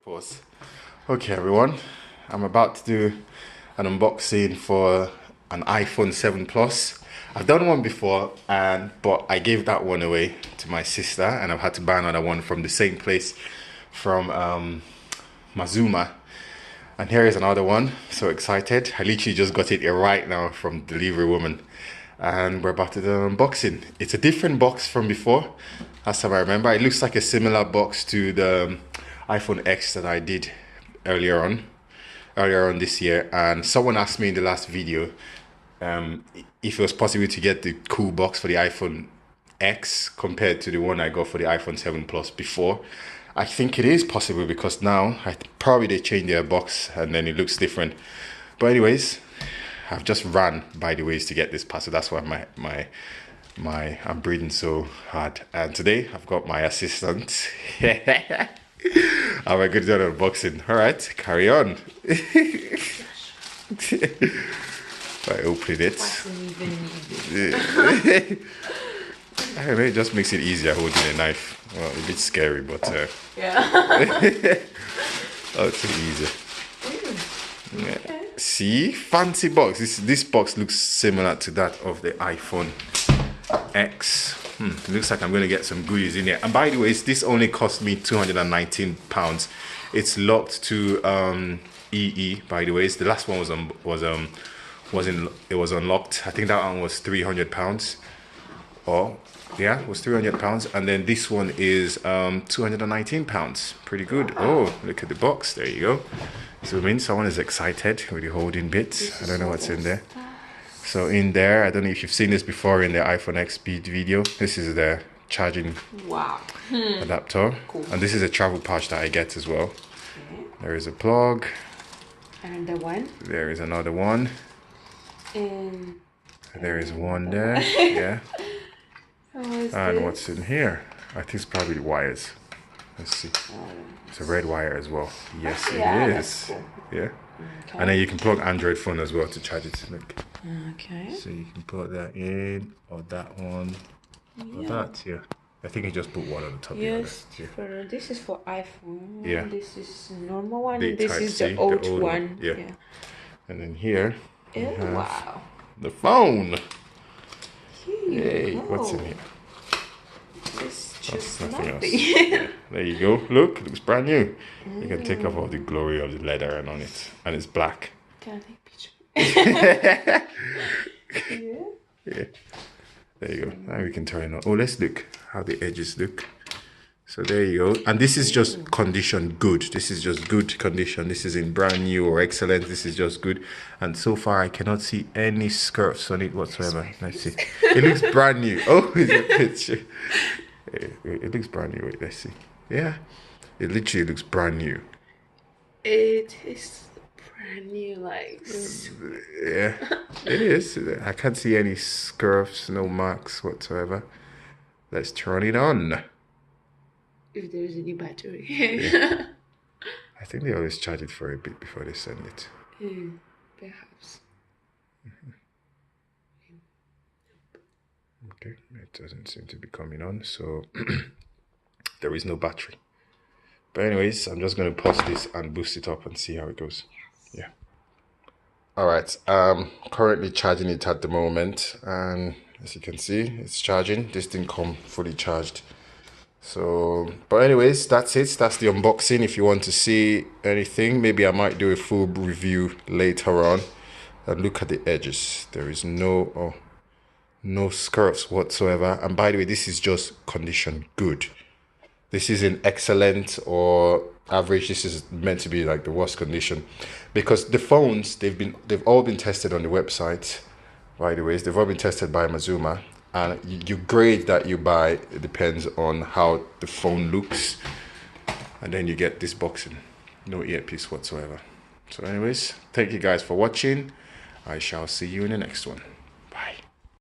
Pause. Okay, everyone, I'm about to do an unboxing for an iPhone 7 Plus. I've done one before, but I gave that one away to my sister, and I've had to buy another one from the same place, from Mazuma. And here is another one. So excited! I literally just got it right now from the delivery woman, and we're about to do an unboxing. It's a different box from before. Last time I remember, it looks like a similar box to the iPhone X that I did earlier on this year. And someone asked me in the last video if it was possible to get the cool box for the iPhone X compared to the one I got for the iPhone 7 Plus before. I think it is possible because now probably they changed their box and then it looks different. But anyways, I've just ran by the ways to get this parcel. That's why I'm breathing so hard. And today I've got my assistant. And we're going to do an unboxing. All right, carry on. I opened it. I don't know, it just makes it easier holding a knife. Well, a bit scary, but yeah. oh, it's easy. Yeah. Okay. See, fancy box. This box looks similar to that of the iPhone X. It looks like I'm going to get some goodies in there. And by the way, this only cost me £219. It's locked to EE. By the way, the last one was unlocked. I think that one was £300. Oh, yeah, it was £300. And then this one is £219. Pretty good. Oh, look at the box. There you go. Zoom in. Someone is excited with the holding bits. I don't know what's in there. So in there, I don't know if you've seen this before in the iPhone X speed video. This is the charging adapter. Cool. And this is a travel pouch that I get as well. Okay. There is a plug. Another one. There is another one. And there is one there. Yeah. And this? what's in here? I think it's probably the wires. Let's see. It's a red wire as well. Yes, it is. Cool. Yeah. Okay. And then you can plug Android phone as well to charge it. Look. Okay. So you can put that in, or that one, or that. Yeah. I think you just put one on the top. Yes. For this is for iPhone. Yeah. This is normal one. The this is the old one. Yeah. And then here. Wow. The phone. Hey, what's in here? It's just nothing else. Yeah. There you go. Look, it looks brand new. You can take off all the glory of the leather and on it, and it's black. Can I take a picture? Yeah. There you go. Now we can turn it on. Oh, let's look how the edges look. So there you go. And this is just condition good. This is just good condition. This is in brand new or excellent. This is just good. And so far, I cannot see any scurfs on it whatsoever. Let's see. It looks brand new. Oh, it's a picture. It looks brand new. Wait, let's see. Yeah. It literally looks brand new. It is brand new, like. Yeah, it is. I can't see any scurfs, no marks whatsoever. Let's turn it on. If there's any battery. Yeah. I think they always charge it for a bit before they send it. Perhaps. Okay, it doesn't seem to be coming on, so there is no battery. But anyways, I'm just going to pause this and boost it up and see how it goes. Yes. Yeah. All right, currently charging it at the moment, and as you can see, it's charging. This didn't come fully charged. So, but anyways, that's it. That's the unboxing. If you want to see anything, maybe I might do a full review later on. And look at the edges. There is no scurfs whatsoever. And by the way, this is just condition good. This isn't excellent or average. This is meant to be like the worst condition, because the phones, they've all been tested on the website. By the way, they've all been tested by Mazuma. And you grade that you buy, it depends on how the phone looks. And then you get this boxing. No earpiece whatsoever. So anyways, thank you guys for watching. I shall see you in the next one.